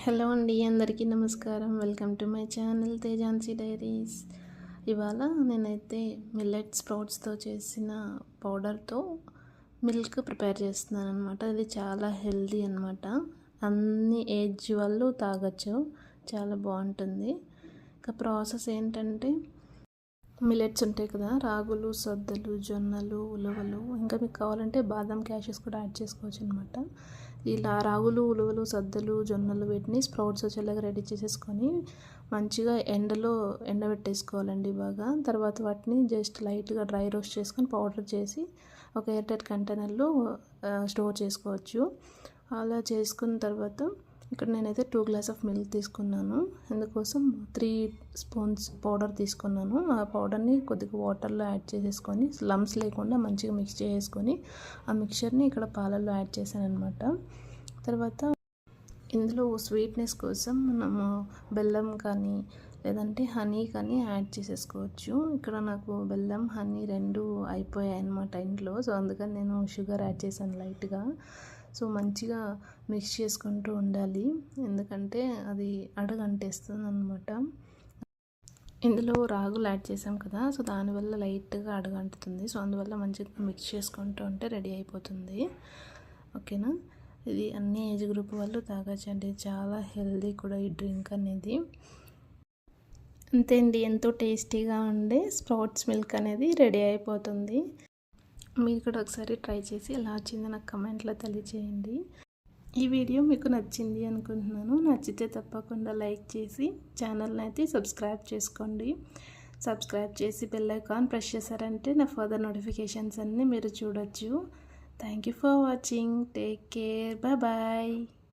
Hello అండి, అందరికీ నమస్కారం. Welcome to my channel Tejansi diaries. ఇవాళ నేనైతే మిల్లెట్ స్ప్రౌట్స్తో చేసిన పౌడర్తో మిల్క్ ప్రిపేర్ చేస్తున్నాను అనమాట. ఇది చాలా హెల్దీ అనమాట. అన్ని ఏజ్ వాళ్ళు తాగొచ్చు, చాలా బాగుంటుంది. ఇంకా ప్రాసెస్ ఏంటంటే, మిల్లెట్స్ ఉంటాయి కదా, రాగులు, సద్దలు, జొన్నలు, ఉలవలు, ఇంకా మీకు కావాలంటే బాదం, క్యాషెస్ కూడా యాడ్ చేసుకోవచ్చు అనమాట. ఇలా రాగులు, ఉలవలు, సద్దలు, జొన్నలు వీటిని స్ప్రౌట్స్ వచ్చేలాగా రెడీ చేసేసుకొని మంచిగా ఎండలో ఎండబెట్టేసుకోవాలండి బాగా. తర్వాత వాటిని జస్ట్ లైట్గా డ్రై రోస్ట్ చేసుకొని పౌడర్ చేసి ఒక ఎయిర్ టైట్ కంటైనర్లో స్టోర్ చేసుకోవచ్చు. అలా చేసుకున్న తర్వాత ఇక్కడ నేనైతే 2 గ్లాస్ ఆఫ్ మిల్క్ తీసుకున్నాను. అందుకోసం 3 స్పూన్స్ పౌడర్ తీసుకున్నాను. ఆ పౌడర్ని కొద్దిగా వాటర్లో యాడ్ చేసేసుకొని లమ్స్ లేకుండా మంచిగా మిక్స్ చేసుకొని ఆ మిక్చర్ని ఇక్కడ పాలల్లో యాడ్ చేశాను అనమాట. తర్వాత ఇందులో స్వీట్నెస్ కోసం మనము బెల్లం కానీ లేదంటే హనీ కానీ యాడ్ చేసేసుకోవచ్చు. ఇక్కడ నాకు బెల్లం, హనీ 2 అయిపోయాయి అనమాట ఇంట్లో. సో అందుకని నేను షుగర్ యాడ్ చేశాను లైట్గా. సో మంచిగా మిక్స్ చేసుకుంటూ ఉండాలి, ఎందుకంటే అది అడుగంటేస్తుంది అనమాట. ఇందులో రాగులు యాడ్ చేసాం కదా, సో దానివల్ల లైట్గా అడుగంటుతుంది. సో అందువల్ల మంచిగా మిక్స్ చేసుకుంటూ ఉంటే రెడీ అయిపోతుంది. ఓకేనా. ఇది అన్ని ఏజ్ గ్రూప్ వాళ్ళు తాగొచ్చండి, చాలా హెల్దీ కూడా ఈ డ్రింక్ అనేది. అంతే అండి, ఎంతో టేస్టీగా ఉండే స్ప్రౌట్స్ మిల్క్ అనేది రెడీ అయిపోతుంది. మీరు కూడా ఒకసారి ట్రై చేసి ఎలా వచ్చిందో నాకు కమెంట్లో తెలియజేయండి. ఈ వీడియో మీకు నచ్చింది అనుకుంటున్నాను. నచ్చితే తప్పకుండా లైక్ చేసి ఛానల్ని అయితే సబ్స్క్రైబ్ చేసుకోండి. సబ్స్క్రైబ్ చేసి బెల్ ఐకాన్ ప్రెస్ చేశారంటే నా ఫర్దర్ నోటిఫికేషన్స్ అన్నీ మీరు చూడొచ్చు. Thank you for watching. Take care. Bye.